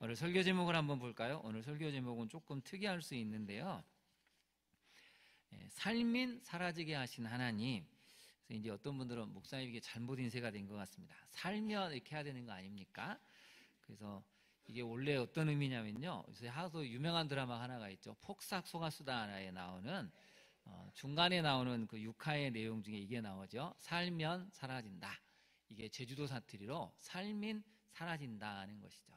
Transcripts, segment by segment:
오늘 설교 제목을 한번 볼까요? 오늘 설교 제목은 조금 특이할 수 있는데요. 삶인 사라지게 하신 하나님. 그래서 이제 어떤 분들은 목사님 이게 잘못 인쇄가 된 것 같습니다. 살면 이렇게 해야 되는 거 아닙니까? 그래서 이게 원래 어떤 의미냐면요. 요새 하도 유명한 드라마 하나가 있죠. 폭삭 소가수다에 나오는 중간에 나오는 그 6화의 내용 중에 이게 나오죠. 살면 사라진다. 이게 제주도 사투리로 삶인 사라진다는 것이죠.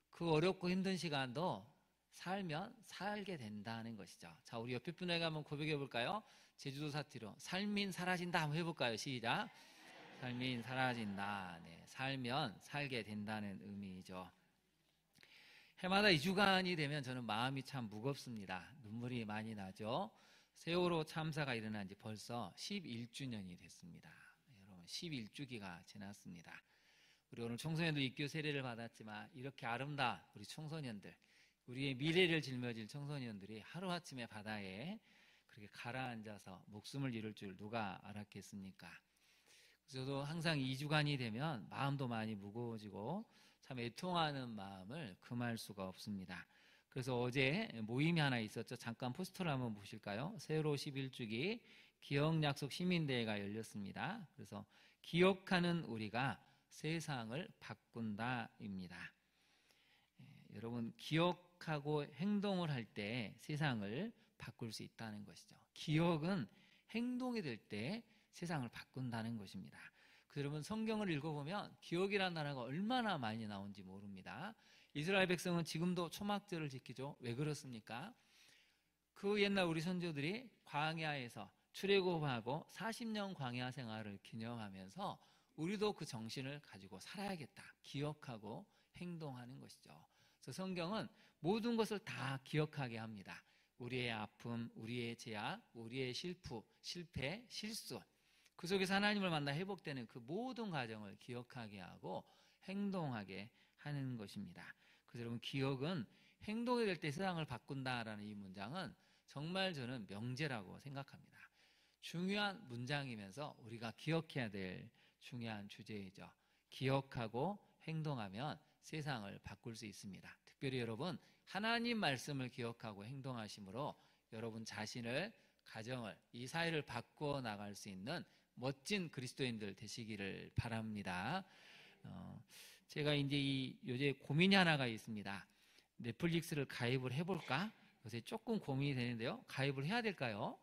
그 어렵고 힘든 시간도 살면 살게 된다는 것이죠. 자, 우리 옆에 분에게 한번 고백해 볼까요? 제주도 사투리로 삶인 사라진다 한번 해볼까요? 시작. 삶인 사라진다. 네, 살면 살게 된다는 의미죠. 해마다 2주간이 되면 저는 마음이 참 무겁습니다. 눈물이 많이 나죠. 세월호 참사가 일어난 지 벌써 11주년이 됐습니다. 여러분 11주기가 지났습니다. 우리 오늘 청소년들 입교 세례를 받았지만 이렇게 아름다운 우리 청소년들, 우리의 미래를 짊어질 청소년들이 하루아침에 바다에 그렇게 가라앉아서 목숨을 잃을 줄 누가 알았겠습니까? 저도 항상 2주간이 되면 마음도 많이 무거워지고 참 애통하는 마음을 금할 수가 없습니다. 그래서 어제 모임이 하나 있었죠. 잠깐 포스터를 한번 보실까요? 세월호 11주기 기억약속 시민대회가 열렸습니다. 그래서 기억하는 우리가 세상을 바꾼다입니다. 여러분 기억하고 행동을 할 때 세상을 바꿀 수 있다는 것이죠. 기억은 행동이 될 때 세상을 바꾼다는 것입니다. 여러분 성경을 읽어보면 기억이라는 단어가 얼마나 많이 나온지 모릅니다. 이스라엘 백성은 지금도 초막절을 지키죠. 왜 그렇습니까? 그 옛날 우리 선조들이 광야에서 출애굽하고 40년 광야 생활을 기념하면서 우리도 그 정신을 가지고 살아야겠다. 기억하고 행동하는 것이죠. 그래서 성경은 모든 것을 다 기억하게 합니다. 우리의 아픔, 우리의 제약, 우리의 실패, 실수. 그 속에서 하나님을 만나 회복되는 그 모든 과정을 기억하게 하고 행동하게 하는 것입니다. 그래서 여러분 기억은 행동이 될 때 세상을 바꾼다라는 이 문장은 정말 저는 명제라고 생각합니다. 중요한 문장이면서 우리가 기억해야 될 중요한 주제이죠. 기억하고 행동하면 세상을 바꿀 수 있습니다. 특별히 여러분 하나님 말씀을 기억하고 행동하심으로 여러분 자신을, 가정을, 이 사회를 바꾸어 나갈 수 있는 멋진 그리스도인들 되시기를 바랍니다. 제가 이제 요새 고민이 하나가 있습니다. 넷플릭스를 가입을 해볼까? 요새 조금 고민이 되는데요. 가입을 해야 될까요?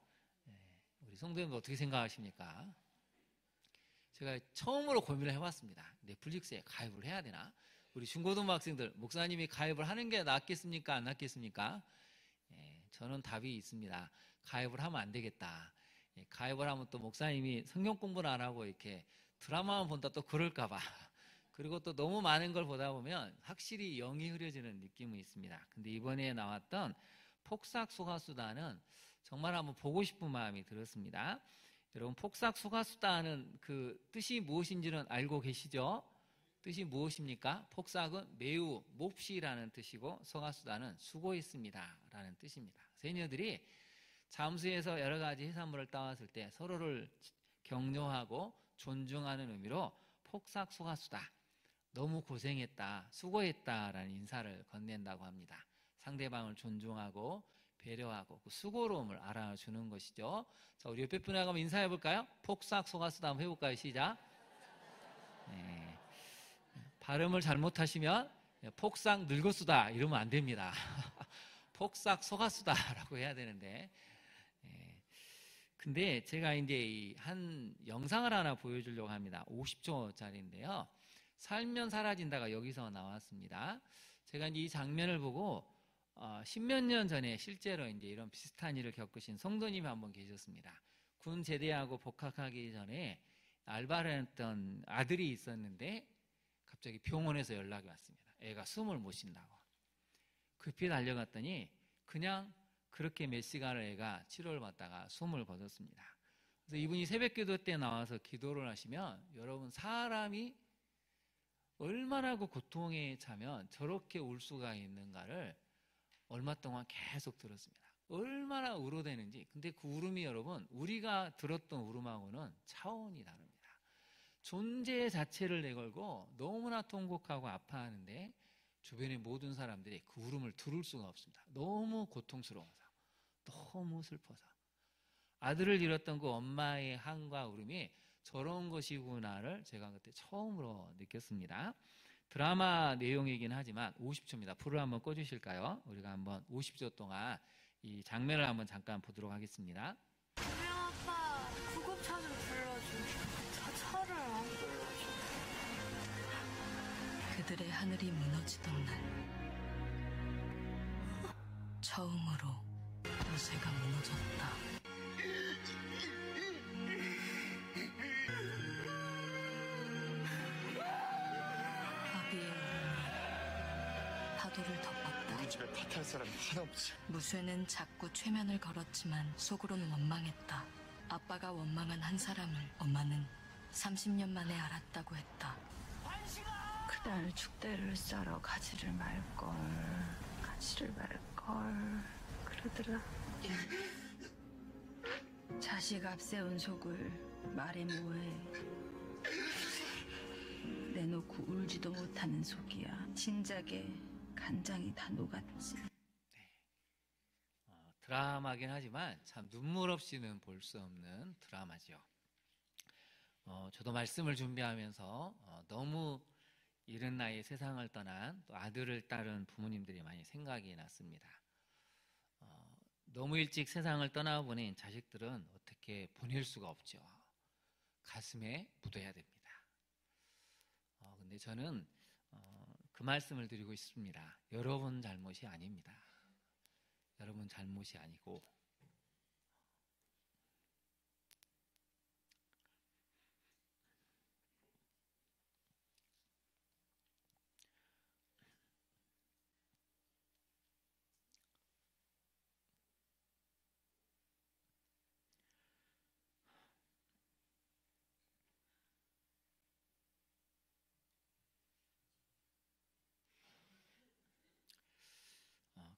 우리 성도님들 어떻게 생각하십니까? 제가 처음으로 고민을 해봤습니다. 넷플릭스에 가입을 해야 되나? 우리 중고등학생들, 목사님이 가입을 하는 게 낫겠습니까? 안 낫겠습니까? 저는 답이 있습니다. 가입을 하면 안 되겠다. 가입을 하면 또 목사님이 성경 공부를 안 하고 이렇게 드라마만 본다 또 그럴까봐. 그리고 또 너무 많은 걸 보다 보면 확실히 영이 흐려지는 느낌이 있습니다. 근데 이번에 나왔던 폭삭 소가수다는 정말 한번 보고 싶은 마음이 들었습니다. 여러분 폭삭 소가수다는 그 뜻이 무엇인지는 알고 계시죠? 뜻이 무엇입니까? 폭삭은 매우 몹시라는 뜻이고 소가수다는 수고했습니다 라는 뜻입니다. 세녀들이 잠수에서 여러 가지 해산물을 따왔을 때 서로를 격려하고 존중하는 의미로 폭삭 소가수다, 너무 고생했다, 수고했다라는 인사를 건넨다고 합니다. 상대방을 존중하고 배려하고 그 수고로움을 알아주는 것이죠. 자, 우리 옆에 분하고 한번 인사해 볼까요? 폭삭 소가수다 한번 해볼까요? 시작. 네. 발음을 잘못하시면 폭삭 늙었수다 이러면 안 됩니다. 폭삭 소가수다라고 해야 되는데. 근데 제가 이제 한 영상을 하나 보여주려고 합니다. 50초짜리인데요. 살면 사라진다가 여기서 나왔습니다. 제가 이제 이 장면을 보고 10몇 년 전에 실제로 이제 이런 비슷한 일을 겪으신 성도님이 한 분 계셨습니다. 군 제대하고 복학하기 전에 알바를 했던 아들이 있었는데 갑자기 병원에서 연락이 왔습니다. 애가 숨을 못 쉰다고. 급히 달려갔더니 그냥 그렇게 몇 시간을 애가 치료를 받다가 숨을 거뒀습니다. 그래서 이분이 새벽기도 때 나와서 기도를 하시면 여러분 사람이 얼마나 그 고통에 차면 저렇게 울 수가 있는가를 얼마 동안 계속 들었습니다. 얼마나 우러대는지. 근데 그 울음이 여러분 우리가 들었던 울음하고는 차원이 다릅니다. 존재 자체를 내걸고 너무나 통곡하고 아파하는데 주변의 모든 사람들이 그 울음을 들을 수가 없습니다. 너무 고통스러워서, 너무 슬퍼서. 아들을 잃었던 그 엄마의 한과 울음이 저런 것이구나를 제가 그때 처음으로 느꼈습니다. 드라마 내용이긴 하지만 50초입니다. 불을 한번 꺼주실까요? 우리가 한번 50초 동안 이 장면을 한번 잠깐 보도록 하겠습니다. 우리 아빠 구급차 좀 불러줘. 저 차를 안 불러줘. 그들의 하늘이 무너지던 날 처음으로 요새가 무너졌다. 아비의 울음이 파도를 덮었다. 우리 집에 파티할 사람이 하나 없지. 무쇠는 자꾸 최면을 걸었지만 속으로는 원망했다. 아빠가 원망한 한 사람을 엄마는 30년 만에 알았다고 했다. 그날 죽대를 썰어 가지를 말걸 그러더라. 자식 앞세운 속을 말에 뭐해. 내놓고 울지도 못하는 속이야. 진작에 간장이 다 녹았지. 드라마긴 하지만 참 눈물 없이는 볼 수 없는 드라마죠. 저도 말씀을 준비하면서 너무 이른 나이에 세상을 떠난 또 아들을 따른 부모님들이 많이 생각이 났습니다. 너무 일찍 세상을 떠나보낸 자식들은 어떻게 보낼 수가 없죠. 가슴에 묻어야 됩니다. 근데 저는 그 말씀을 드리고 있습니다. 여러분 잘못이 아닙니다. 여러분 잘못이 아니고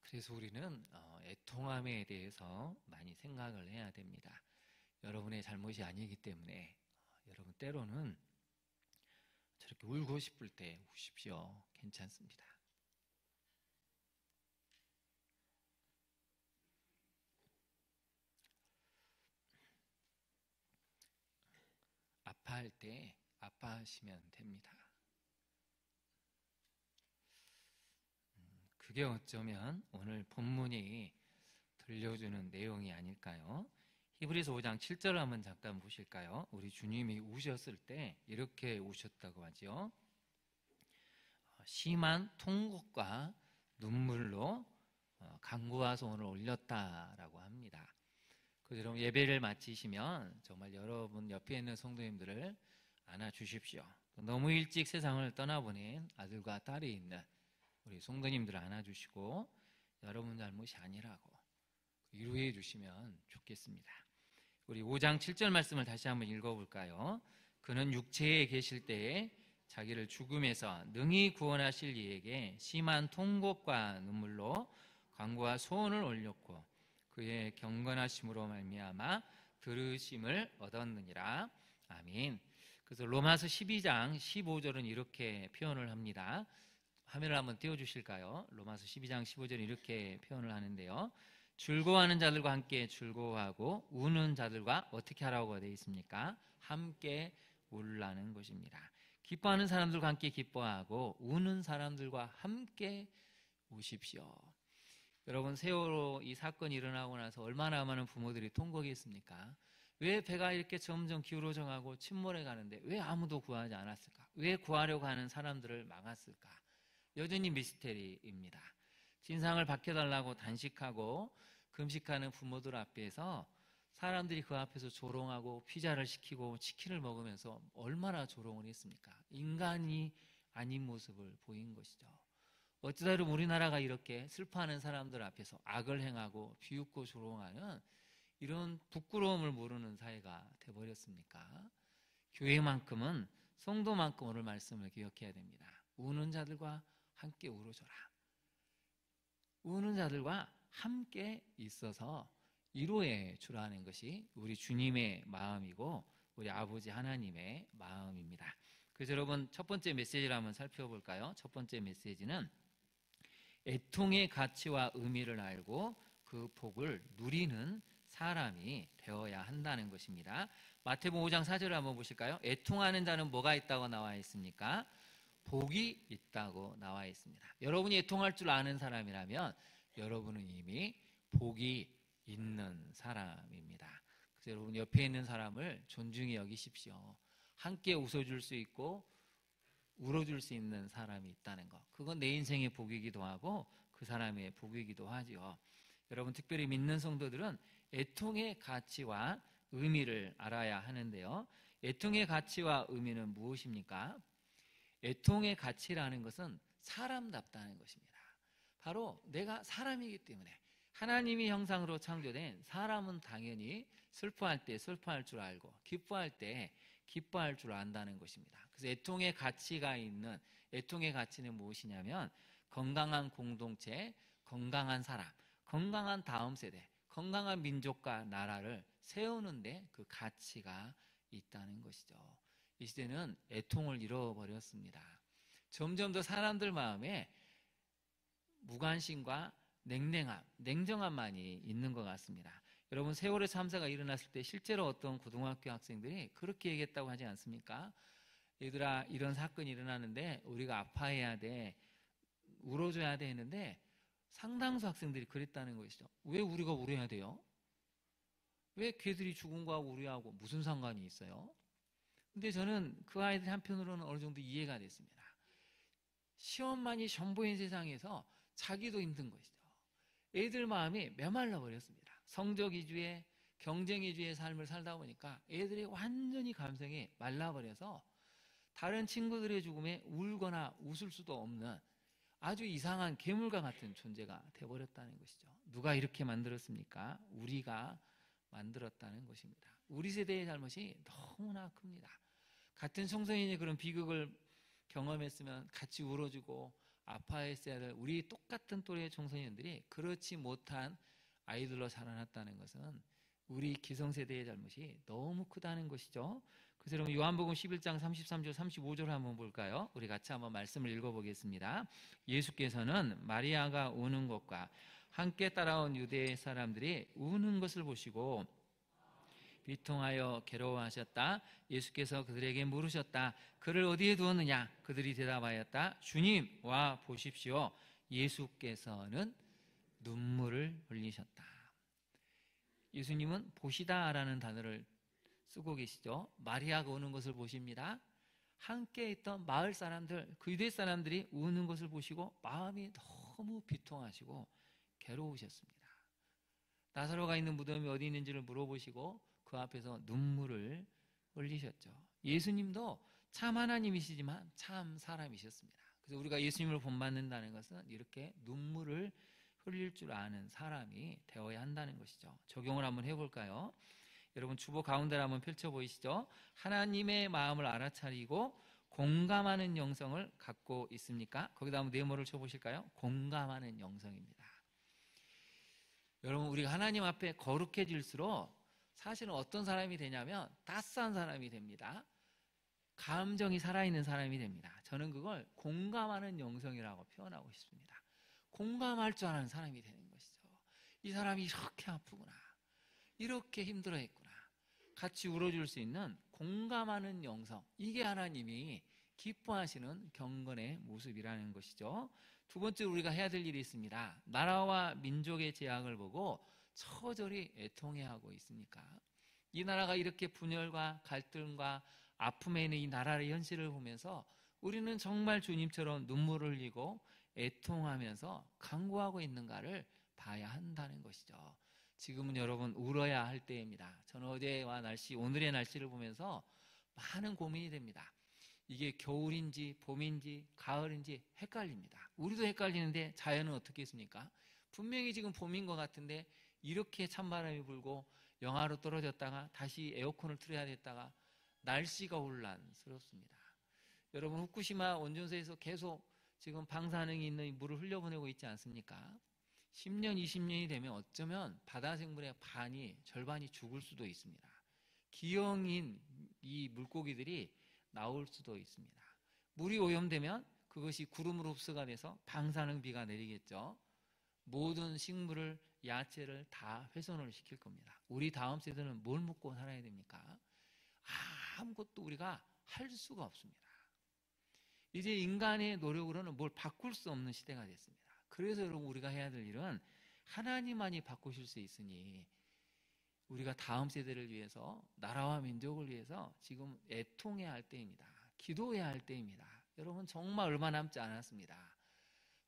그래서 우리는 애통함에 대해서 많이 생각을 해야 됩니다. 여러분의 잘못이 아니기 때문에 여러분 때로는 저렇게 울고 싶을 때 우십시오. 괜찮습니다. 아파할 때 아파하시면 됩니다. 그게 어쩌면 오늘 본문이 들려주는 내용이 아닐까요? 히브리서 5장 7절을 한번 잠깐 보실까요? 우리 주님이 우셨을 때 이렇게 우셨다고 하죠. 심한 통곡과 눈물로 간구와 소원을 올렸다라고 합니다. 그래서 여러분 예배를 마치시면 정말 여러분 옆에 있는 성도님들을 안아주십시오. 너무 일찍 세상을 떠나보낸 아들과 딸이 있는 우리 성도님들을 안아주시고 여러분 잘못이 아니라고 위로해 주시면 좋겠습니다. 우리 5장 7절 말씀을 다시 한번 읽어볼까요? 그는 육체에 계실 때에 자기를 죽음에서 능히 구원하실 이에게 심한 통곡과 눈물로 간구와 소원을 올렸고 그의 경건하심으로 말미암아 들으심을 얻었느니라. 아멘. 그래서 로마서 12장 15절은 이렇게 표현을 합니다. 화면을 한번 띄워주실까요? 로마서 12장 15절은 이렇게 표현을 하는데요. 즐거워하는 자들과 함께 즐거워하고 우는 자들과 어떻게 하라고 되어 있습니까? 함께 울라는 것입니다. 기뻐하는 사람들과 함께 기뻐하고 우는 사람들과 함께 우십시오. 여러분 세월호 이 사건이 일어나고 나서 얼마나 많은 부모들이 통곡했습니까? 왜 배가 이렇게 점점 기울어져 가고 침몰해 가는데 왜 아무도 구하지 않았을까? 왜 구하려고 하는 사람들을 막았을까? 여전히 미스테리입니다. 진상을 밝혀달라고 단식하고 금식하는 부모들 앞에서 사람들이 그 앞에서 조롱하고 피자를 시키고 치킨을 먹으면서 얼마나 조롱을 했습니까? 인간이 아닌 모습을 보인 것이죠. 어쩌다 여러분 우리나라가 이렇게 슬퍼하는 사람들 앞에서 악을 행하고 비웃고 조롱하는 이런 부끄러움을 모르는 사회가 돼버렸습니까? 교회만큼은 성도만큼 오늘 말씀을 기억해야 됩니다. 우는 자들과 함께 울어줘라. 우는 자들과 함께 있어서 위로해 주라는 것이 우리 주님의 마음이고 우리 아버지 하나님의 마음입니다. 그래서 여러분 첫 번째 메시지를 한번 살펴볼까요? 첫 번째 메시지는 애통의 가치와 의미를 알고 그 복을 누리는 사람이 되어야 한다는 것입니다. 마태복음 5장 4절을 한번 보실까요? 애통하는 자는 뭐가 있다고 나와 있습니까? 복이 있다고 나와 있습니다. 여러분이 애통할 줄 아는 사람이라면 여러분은 이미 복이 있는 사람입니다. 그래서 여러분 옆에 있는 사람을 존중히 여기십시오. 함께 웃어줄 수 있고 울어줄 수 있는 사람이 있다는 것, 그건 내 인생의 복이기도 하고 그 사람의 복이기도 하죠. 여러분 특별히 믿는 성도들은 애통의 가치와 의미를 알아야 하는데요. 애통의 가치와 의미는 무엇입니까? 애통의 가치라는 것은 사람답다는 것입니다. 바로 내가 사람이기 때문에 하나님이 형상으로 창조된 사람은 당연히 슬퍼할 때 슬퍼할 줄 알고 기뻐할 때 기뻐할 줄 안다는 것입니다. 그래서 애통의 가치가 있는, 애통의 가치는 무엇이냐면 건강한 공동체, 건강한 사람, 건강한 다음 세대, 건강한 민족과 나라를 세우는데 그 가치가 있다는 것이죠. 이 시대는 애통을 잃어버렸습니다. 점점 더 사람들 마음에 무관심과 냉랭함, 냉정함만이 있는 것 같습니다. 여러분 세월의 참사가 일어났을 때 실제로 어떤 고등학교 학생들이 그렇게 얘기했다고 하지 않습니까? 얘들아, 이런 사건이 일어나는데 우리가 아파해야 돼, 울어줘야 돼 했는데 상당수 학생들이 그랬다는 것이죠. 왜 우리가 울어야 돼요? 왜 걔들이 죽은 거하고 우리하고 무슨 상관이 있어요? 근데 저는 그 아이들 한편으로는 어느 정도 이해가 됐습니다. 시험만이 전부인 세상에서 자기도 힘든 것이죠. 애들 마음이 메말라 버렸습니다. 성적 위주의, 경쟁 위주의 삶을 살다 보니까 애들이 완전히 감성이 말라버려서 다른 친구들의 죽음에 울거나 웃을 수도 없는 아주 이상한 괴물과 같은 존재가 되어버렸다는 것이죠. 누가 이렇게 만들었습니까? 우리가 만들었다는 것입니다. 우리 세대의 잘못이 너무나 큽니다. 같은 청소년이 그런 비극을 경험했으면 같이 울어주고 아파했어야 될 우리 똑같은 또래의 청소년들이 그렇지 못한 아이들로 자라났다는 것은 우리 기성세대의 잘못이 너무 크다는 것이죠. 그래서 여러분 요한복음 11장 33절 35절 한번 볼까요? 우리 같이 한번 말씀을 읽어보겠습니다. 예수께서는 마리아가 우는 것과 함께 따라온 유대 사람들이 우는 것을 보시고 비통하여 괴로워하셨다. 예수께서 그들에게 물으셨다. 그를 어디에 두었느냐? 그들이 대답하였다. 주님, 와 보십시오. 예수께서는 눈물을 흘리셨다. 예수님은 보시다라는 단어를 쓰고 계시죠. 마리아가 우는 것을 보십니다. 함께 있던 마을 사람들, 그 유대 사람들이 우는 것을 보시고 마음이 너무 비통하시고 괴로우셨습니다. 나사로가 있는 무덤이 어디 있는지를 물어보시고 그 앞에서 눈물을 흘리셨죠. 예수님도 참 하나님이시지만 참 사람이셨습니다. 그래서 우리가 예수님을 본받는다는 것은 이렇게 눈물을 흘릴 줄 아는 사람이 되어야 한다는 것이죠. 적용을 한번 해볼까요? 여러분 주보 가운데를 한번 펼쳐보이시죠? 하나님의 마음을 알아차리고 공감하는 영성을 갖고 있습니까? 거기다 한번 네모를 쳐보실까요? 공감하는 영성입니다. 여러분 우리가 하나님 앞에 거룩해질수록 사실은 어떤 사람이 되냐면 따스한 사람이 됩니다. 감정이 살아있는 사람이 됩니다. 저는 그걸 공감하는 영성이라고 표현하고 싶습니다. 공감할 줄 아는 사람이 되는 것이죠. 이 사람이 이렇게 아프구나, 이렇게 힘들어했구나, 같이 울어줄 수 있는 공감하는 영성, 이게 하나님이 기뻐하시는 경건의 모습이라는 것이죠. 두 번째로 우리가 해야 될 일이 있습니다. 나라와 민족의 재앙을 보고 처절히 애통해하고 있으니까 이 나라가 이렇게 분열과 갈등과 아픔에 있는 이 나라의 현실을 보면서 우리는 정말 주님처럼 눈물을 흘리고 애통하면서 간구하고 있는가를 봐야 한다는 것이죠. 지금은 여러분 울어야 할 때입니다. 저는 어제와 날씨, 오늘의 날씨를 보면서 많은 고민이 됩니다. 이게 겨울인지 봄인지 가을인지 헷갈립니다. 우리도 헷갈리는데 자연은 어떻게 했습니까? 분명히 지금 봄인 것 같은데 이렇게 찬바람이 불고 영하로 떨어졌다가 다시 에어컨을 틀어야 됐다가 날씨가 혼란스럽습니다. 여러분 후쿠시마 원전소에서 계속 지금 방사능이 있는 물을 흘려보내고 있지 않습니까? 10년, 20년이 되면 어쩌면 바다 생물의 절반이 죽을 수도 있습니다. 기형인 이 물고기들이 나올 수도 있습니다. 물이 오염되면 그 그것이 구름으로 흡수가 돼서 방사능 비가 내리겠죠. 모든 식물을, 야채를 다 훼손을 시킬 겁니다. 우리 다음 세대는 뭘 먹고 살아야 됩니까? 아무것도 우리가 할 수가 없습니다. 이제 인간의 노력으로는 뭘 바꿀 수 없는 시대가 됐습니다. 그래서 여러분, 우리가 해야 될 일은 하나님만이 바꾸실 수 있으니 우리가 다음 세대를 위해서, 나라와 민족을 위해서 지금 애통해야 할 때입니다. 기도해야 할 때입니다. 여러분, 정말 얼마 남지 않았습니다.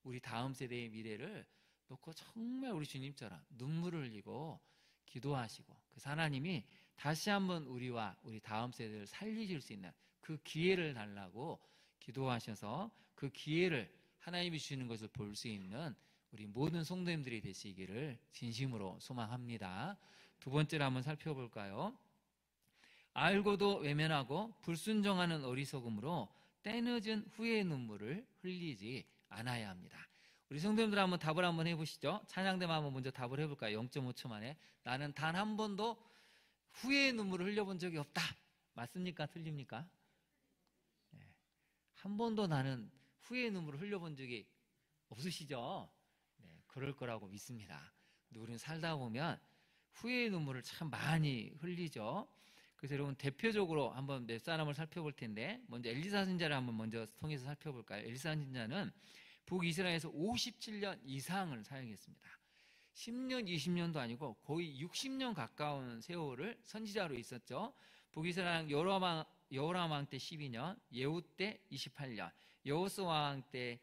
우리 다음 세대의 미래를 놓고 정말 우리 주님처럼 눈물을 흘리고 기도하시고, 그래서 하나님이 다시 한번 우리와 우리 다음 세대를 살리실 수 있는 그 기회를 달라고 기도하셔서 그 기회를 하나님이 주시는 것을 볼 수 있는 우리 모든 성도님들이 되시기를 진심으로 소망합니다. 두 번째로 한번 살펴볼까요? 알고도 외면하고 불순종하는 어리석음으로 때늦은 후회의 눈물을 흘리지 않아야 합니다. 우리 성도님들 한번 답을 한번 해보시죠. 찬양대만 한번 먼저 답을 해볼까요? 0.5초 만에. 나는 단 한 번도 후회의 눈물을 흘려본 적이 없다. 맞습니까? 틀립니까? 네. 한 번도 나는 후회의 눈물을 흘려본 적이 없으시죠? 네, 그럴 거라고 믿습니다. 근데 우리는 살다 보면 후회의 눈물을 참 많이 흘리죠. 그래서 여러분, 대표적으로 한번 몇 사람을 살펴볼 텐데, 먼저 엘리사 선지자를 한번 먼저 통해서 살펴볼까요? 엘리사 선지자는 북이스라엘에서 57년 이상을 사역했습니다. 10년, 20년도 아니고 거의 60년 가까운 세월을 선지자로 있었죠. 북이스라엘 여호람 왕 때 12년, 예후 때 28년, 여호스 왕 때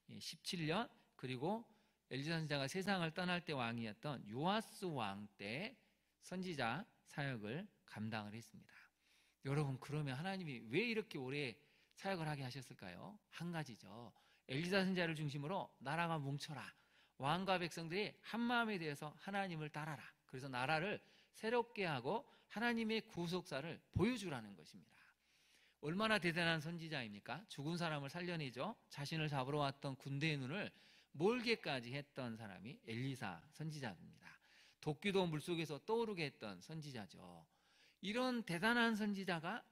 17년, 그리고 엘리사 선지자가 세상을 떠날 때 왕이었던 요아스 왕 때 선지자 사역을 감당을 했습니다. 여러분, 그러면 하나님이 왜 이렇게 오래 사역을 하게 하셨을까요? 한 가지죠. 엘리사 선지자를 중심으로 나라가 뭉쳐라. 왕과 백성들이 한마음에 대해서 하나님을 따라라. 그래서 나라를 새롭게 하고 하나님의 구속사를 보여주라는 것입니다. 얼마나 대단한 선지자입니까? 죽은 사람을 살려내죠. 자신을 잡으러 왔던 군대의 눈을 몰게까지 했던 사람이 엘리사 선지자입니다. 도끼도 물속에서 떠오르게 했던 선지자죠. 이런 대단한 선지자가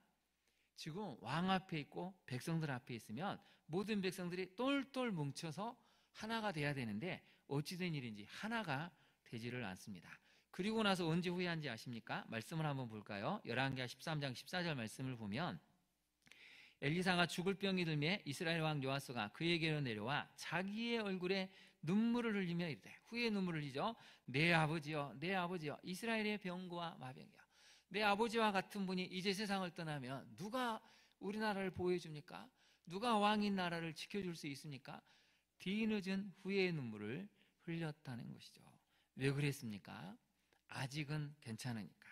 지금 왕 앞에 있고 백성들 앞에 있으면 모든 백성들이 똘똘 뭉쳐서 하나가 돼야 되는데 어찌된 일인지 하나가 되지를 않습니다. 그리고 나서 언제 후회한지 아십니까? 말씀을 한번 볼까요? 열왕기하 13장 14절 말씀을 보면, 엘리사가 죽을 병이 들매 이스라엘 왕 요아스가 그에게로 내려와 자기의 얼굴에 눈물을 흘리며 이르되, 후회의 눈물을 흘리죠. 내 아버지여, 내 아버지여, 이스라엘의 병거와 마병이여, 내 아버지와 같은 분이 이제 세상을 떠나면 누가 우리나라를 보호해줍니까? 누가 왕인 나라를 지켜줄 수 있습니까? 뒤늦은 후회의 눈물을 흘렸다는 것이죠. 왜 그랬습니까? 아직은 괜찮으니까.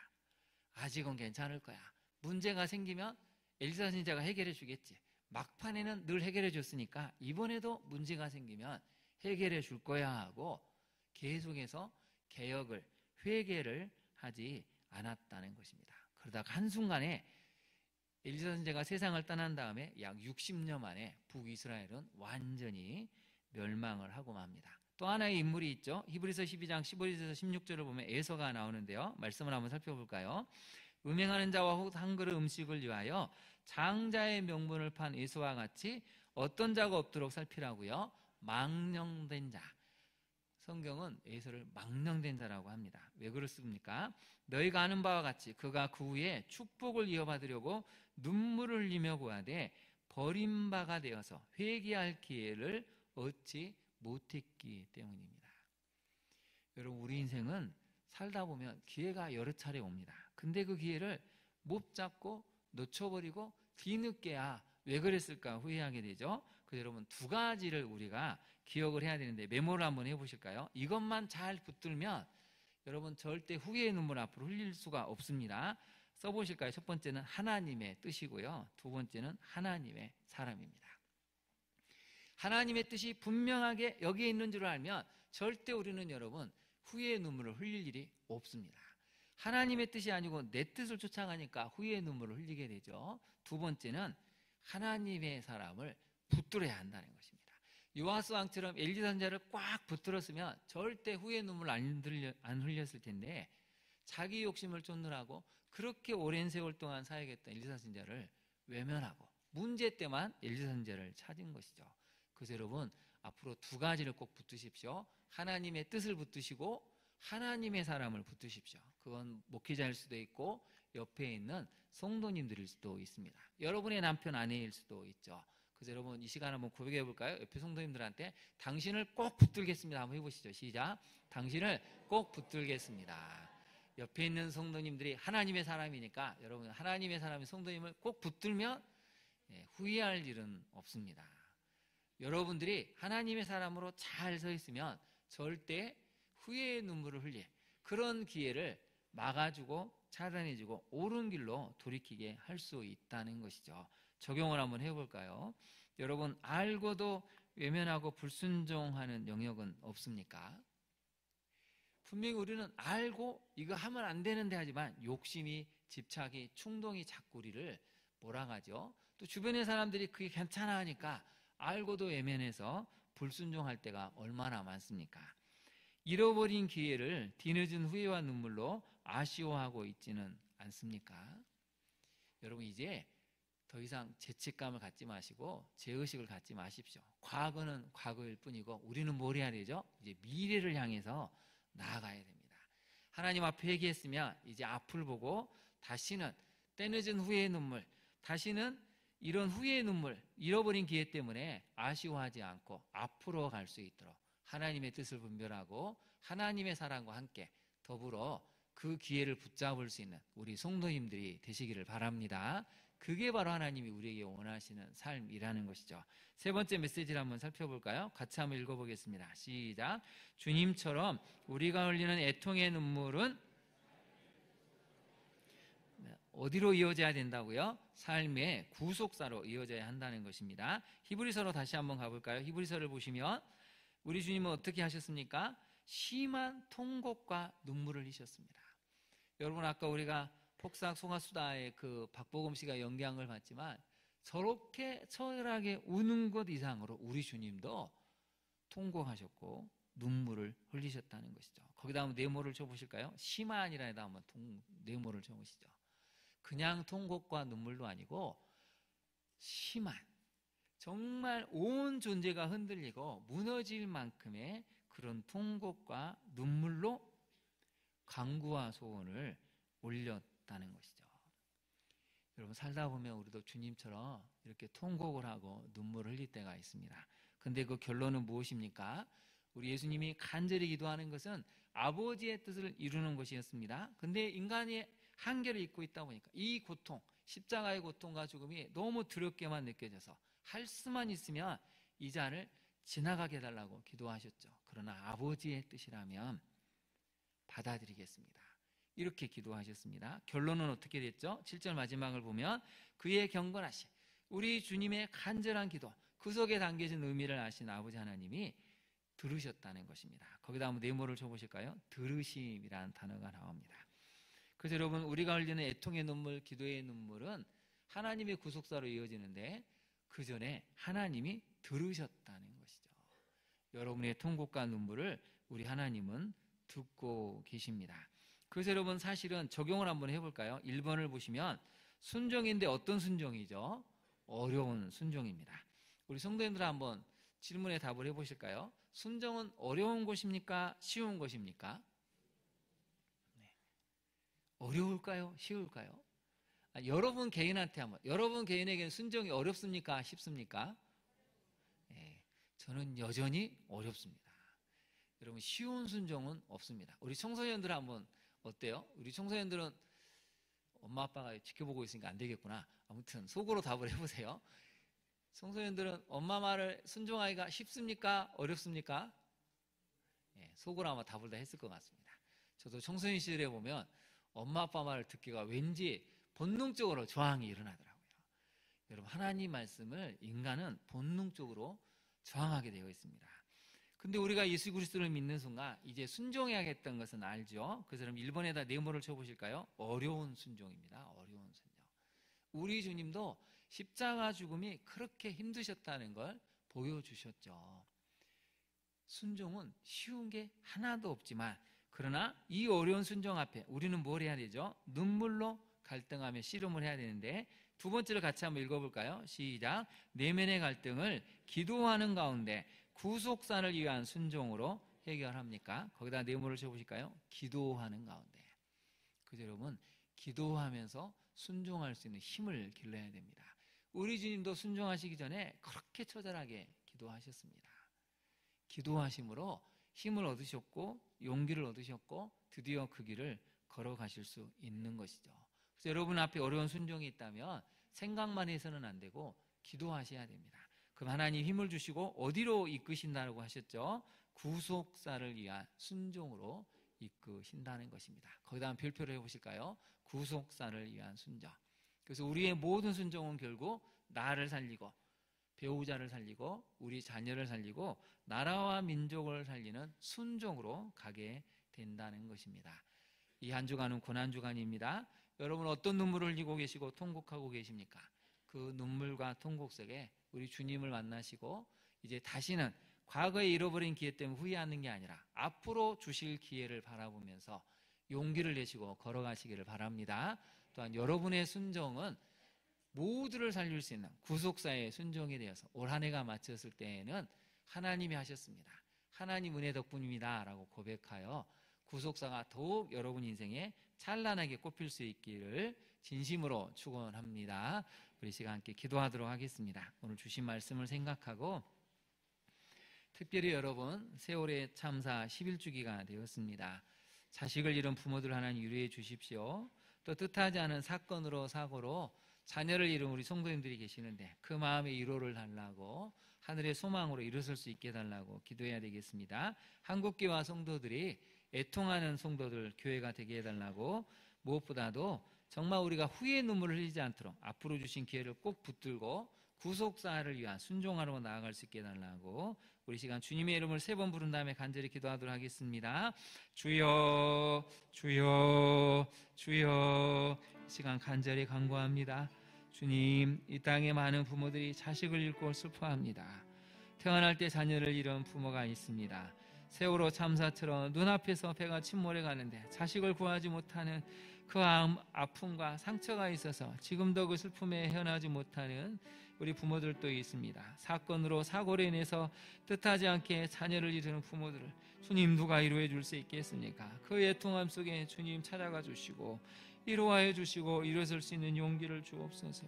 아직은 괜찮을 거야. 문제가 생기면 엘리사 선지자가 해결해 주겠지. 막판에는 늘 해결해 줬으니까 이번에도 문제가 생기면 해결해 줄 거야 하고 계속해서 개혁을, 회개를 하지 않았다는 것입니다. 그러다가 한순간에 엘리사 선지자가 세상을 떠난 다음에 약 60년 만에 북이스라엘은 완전히 멸망을 하고 맙니다. 또 하나의 인물이 있죠. 히브리서 12장 15절에서 16절을 보면 에서가 나오는데요. 말씀을 한번 살펴볼까요? 음행하는 자와 혹 한 그릇 음식을 위하여 장자의 명분을 판 에서와 같이 어떤 자가 없도록 살피라고요. 망령된 자. 성경은 에서를 망령된 자라고 합니다. 왜 그렇습니까? 너희가 아는 바와 같이 그가 그 후에 축복을 이어받으려고 눈물을 흘리며 구하되 버림바가 되어서 회개할 기회를 얻지 못했기 때문입니다. 여러분, 우리 인생은 살다 보면 기회가 여러 차례 옵니다. 근데 그 기회를 못 잡고 놓쳐버리고 뒤늦게야 왜 그랬을까 후회하게 되죠. 그래서 여러분, 두 가지를 우리가 기억을 해야 되는데 메모를 한번 해보실까요? 이것만 잘 붙들면 여러분 절대 후회의 눈물 앞으로 흘릴 수가 없습니다. 써보실까요? 첫 번째는 하나님의 뜻이고요. 두 번째는 하나님의 사람입니다. 하나님의 뜻이 분명하게 여기에 있는 줄 알면 절대 우리는 여러분 후회의 눈물을 흘릴 일이 없습니다. 하나님의 뜻이 아니고 내 뜻을 쫓아가니까 후회의 눈물을 흘리게 되죠. 두 번째는 하나님의 사람을 붙들어야 한다는 것입니다. 요아스 왕처럼 엘리사 선지자를 꽉 붙들었으면 절대 후회의 눈물 안 흘렸을 텐데 자기 욕심을 쫓느라고 그렇게 오랜 세월 동안 사역했던 엘리사 선지자를 외면하고 문제 때만 엘리사 선지자를 찾은 것이죠. 그래서 여러분 앞으로 두 가지를 꼭 붙드십시오. 하나님의 뜻을 붙드시고 하나님의 사람을 붙드십시오. 그건 목회자일 수도 있고 옆에 있는 성도님들일 수도 있습니다. 여러분의 남편 아내일 수도 있죠. 그래서 여러분 이 시간 한번 고백해 볼까요? 옆에 성도님들한테 당신을 꼭 붙들겠습니다. 한번 해보시죠. 시작. 당신을 꼭 붙들겠습니다. 옆에 있는 성도님들이 하나님의 사람이니까 여러분 하나님의 사람이 성도님을 꼭 붙들면 후회할 일은 없습니다. 여러분들이 하나님의 사람으로 잘 서 있으면 절대 후회의 눈물을 흘릴 그런 기회를 막아주고 차단해주고 옳은 길로 돌이키게 할 수 있다는 것이죠. 적용을 한번 해볼까요? 여러분 알고도 외면하고 불순종하는 영역은 없습니까? 분명히 우리는 알고 이거 하면 안 되는데 하지만 욕심이, 집착이, 충동이 자꾸 우리를 몰아가죠. 또 주변의 사람들이 그게 괜찮아 하니까 알고도 외면해서 불순종할 때가 얼마나 많습니까? 잃어버린 기회를 뒤늦은 후회와 눈물로 아쉬워하고 있지는 않습니까? 여러분 이제 더 이상 죄책감을 갖지 마시고 죄의식을 갖지 마십시오. 과거는 과거일 뿐이고 우리는 뭘 해야 되죠? 이제 미래를 향해서 나아가야 됩니다. 하나님 앞에 회개했으면 이제 앞을 보고 다시는 때늦은 후회의 눈물, 다시는 이런 후회의 눈물, 잃어버린 기회 때문에 아쉬워하지 않고 앞으로 갈 수 있도록 하나님의 뜻을 분별하고 하나님의 사랑과 함께 더불어 그 기회를 붙잡을 수 있는 우리 성도님들이 되시기를 바랍니다. 그게 바로 하나님이 우리에게 원하시는 삶이라는 것이죠. 세 번째 메시지를 한번 살펴볼까요? 같이 한번 읽어보겠습니다. 시작. 주님처럼 우리가 흘리는 애통의 눈물은 어디로 이어져야 된다고요? 삶의 구속사로 이어져야 한다는 것입니다. 히브리서로 다시 한번 가볼까요? 히브리서를 보시면 우리 주님은 어떻게 하셨습니까? 심한 통곡과 눈물을 흘리셨습니다. 여러분 아까 우리가 폭삭 소가수다의 그 박보검 씨가 연기한 봤지만 저렇게 처절하게 우는 것 이상으로 우리 주님도 통곡하셨고 눈물을 흘리셨다는 것이죠. 거기다 한번 네모를 쳐보실까요? 심한이라에다 한번 네모를 쳐보시죠. 그냥 통곡과 눈물도 아니고 심한, 정말 온 존재가 흔들리고 무너질 만큼의 그런 통곡과 눈물로 간구와 소원을 올렸다는 것이죠. 여러분 살다 보면 우리도 주님처럼 이렇게 통곡을 하고 눈물을 흘릴 때가 있습니다. 근데 그 결론은 무엇입니까? 우리 예수님이 간절히 기도하는 것은 아버지의 뜻을 이루는 것이었습니다. 근데 인간이 한계를 잊고 있다 보니까 이 고통, 십자가의 고통과 죽음이 너무 두렵게만 느껴져서 할 수만 있으면 이 잔을 지나가게 해달라고 기도하셨죠. 그러나 아버지의 뜻이라면 받아들이겠습니다. 이렇게 기도하셨습니다. 결론은 어떻게 됐죠? 7절 마지막을 보면 그의 경건하신 우리 주님의 간절한 기도, 그 속에 담겨진 의미를 아신 아버지 하나님이 들으셨다는 것입니다. 거기다 한번 네모를 쳐보실까요? 들으심이라는 단어가 나옵니다. 그래서 여러분 우리가 흘리는 애통의 눈물, 기도의 눈물은 하나님의 구속사로 이어지는데 그 전에 하나님이 들으셨다는 것이죠. 여러분의 통곡과 눈물을 우리 하나님은 듣고 계십니다. 그래서 여러분 사실은 적용을 한번 해볼까요? 1번을 보시면 순종인데 어떤 순종이죠? 어려운 순종입니다. 우리 성도님들 한번 질문에 답을 해보실까요? 순종은 어려운 것입니까? 쉬운 것입니까? 네. 어려울까요? 쉬울까요? 여러분 개인한테 한번, 여러분 개인에게는 순종이 어렵습니까? 쉽습니까? 네, 저는 여전히 어렵습니다. 여러분 쉬운 순종은 없습니다. 우리 청소년들 한번 어때요? 우리 청소년들은 엄마 아빠가 지켜보고 있으니까 안 되겠구나. 아무튼 속으로 답을 해보세요. 청소년들은 엄마 말을 순종하기가 쉽습니까? 어렵습니까? 네, 속으로 아마 답을 다 했을 것 같습니다. 저도 청소년 시절에 보면 엄마 아빠 말을 듣기가 왠지 본능적으로 저항이 일어나더라고요. 여러분 하나님 말씀을 인간은 본능적으로 저항하게 되어 있습니다. 근데 우리가 예수 그리스도를 믿는 순간 이제 순종해야겠다는 것은 알죠. 그래서 그럼 1번에다 네모를 쳐보실까요? 어려운 순종입니다. 어려운 순종. 우리 주님도 십자가 죽음이 그렇게 힘드셨다는 걸 보여주셨죠. 순종은 쉬운 게 하나도 없지만 그러나 이 어려운 순종 앞에 우리는 뭘 해야 되죠? 눈물로 갈등하며 씨름을 해야 되는데 두 번째를 같이 한번 읽어볼까요? 시작. 내면의 갈등을 기도하는 가운데 구속사를 위한 순종으로 해결합니까? 거기다 네모를 쳐보실까요? 기도하는 가운데. 그죠, 여러분? 기도하면서 순종할 수 있는 힘을 길러야 됩니다. 우리 주님도 순종하시기 전에 그렇게 처절하게 기도하셨습니다. 기도하심으로 힘을 얻으셨고 용기를 얻으셨고 드디어 그 길을 걸어가실 수 있는 것이죠. 그래서 여러분 앞에 어려운 순종이 있다면 생각만 해서는 안 되고 기도하셔야 됩니다. 그럼 하나님 힘을 주시고 어디로 이끄신다고 하셨죠? 구속사를 위한 순종으로 이끄신다는 것입니다. 거기다 한번 별표를 해보실까요? 구속사를 위한 순종. 그래서 우리의 모든 순종은 결국 나를 살리고 배우자를 살리고 우리 자녀를 살리고 나라와 민족을 살리는 순종으로 가게 된다는 것입니다. 이 한 주간은 고난주간입니다. 여러분 어떤 눈물을 흘리고 계시고 통곡하고 계십니까? 그 눈물과 통곡 속에 우리 주님을 만나시고 이제 다시는 과거에 잃어버린 기회 때문에 후회하는 게 아니라 앞으로 주실 기회를 바라보면서 용기를 내시고 걸어가시기를 바랍니다. 또한 여러분의 순종은 모두를 살릴 수 있는 구속사의 순종이 되어서 올 한 해가 마쳤을 때에는 하나님이 하셨습니다. 하나님 은혜 덕분입니다 라고 고백하여 구속사가 더욱 여러분 인생에 찬란하게 꼽힐 수 있기를 진심으로 축원합니다. 우리 시간 함께 기도하도록 하겠습니다. 오늘 주신 말씀을 생각하고 특별히 여러분 세월의 참사 11주기가 되었습니다. 자식을 잃은 부모들 하나님 위로해 주십시오. 또 뜻하지 않은 사건으로 사고로 자녀를 잃은 우리 성도님들이 계시는데 그 마음의 위로를 달라고 하늘의 소망으로 일어설 수 있게 해달라고 기도해야 되겠습니다. 한국교회와 성도들이 애통하는 성도들 교회가 되게 해달라고 무엇보다도 정말 우리가 후회의 눈물을 흘리지 않도록 앞으로 주신 기회를 꼭 붙들고 구속사를 위한 순종하러 나아갈 수 있게 해달라고 우리 시간 주님의 이름을 3번 부른 다음에 간절히 기도하도록 하겠습니다. 주여 주여 주여. 이 시간 간절히 간구합니다. 주님, 이 땅에 많은 부모들이 자식을 잃고 슬퍼합니다. 태어날 때 자녀를 잃은 부모가 있습니다. 세월호 참사처럼 눈앞에서 배가 침몰해 가는데 자식을 구하지 못하는 그 아픔과 상처가 있어서 지금도 그 슬픔에 헤어나지 못하는 우리 부모들도 있습니다. 사건으로 사고로 인해서 뜻하지 않게 자녀를 잃은 부모들을 주님 누가 위로해 줄 수 있겠습니까? 그 애통함 속에 주님 찾아가 주시고 위로하여 주시고 일어설 수 있는 용기를 주옵소서.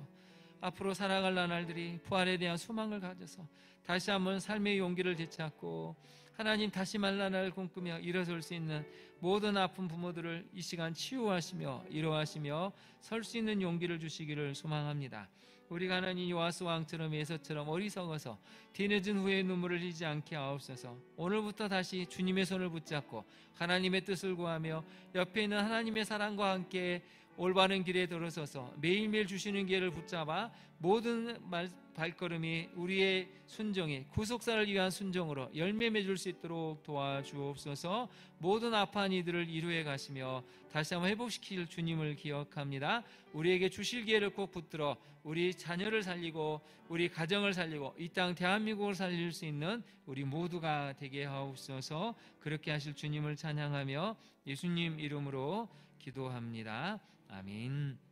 앞으로 살아갈 나날들이 부활에 대한 소망을 가져서 다시 한번 삶의 용기를 되찾고 하나님 다시 만날 날을 꿈꾸며 일어설 수 있는 모든 아픈 부모들을 이 시간 치유하시며 위로하시며 설 수 있는 용기를 주시기를 소망합니다. 우리가 하나님 요아스 왕처럼 에서처럼 어리석어서 뒤늦은 후에 눈물을 흘리지 않게 하옵소서. 오늘부터 다시 주님의 손을 붙잡고 하나님의 뜻을 구하며 옆에 있는 하나님의 사랑과 함께 올바른 길에 들어서서 매일매일 주시는 기회를 붙잡아 모든 발걸음이 우리의 순종이 구속사를 위한 순종으로 열매 맺을 수 있도록 도와주옵소서. 모든 아파한 이들을 이루어 가시며 다시 한번 회복시킬 주님을 기억합니다. 우리에게 주실 기회를 꼭 붙들어 우리 자녀를 살리고 우리 가정을 살리고 이 땅 대한민국을 살릴 수 있는 우리 모두가 되게 하옵소서. 그렇게 하실 주님을 찬양하며 예수님 이름으로 기도합니다. 아멘.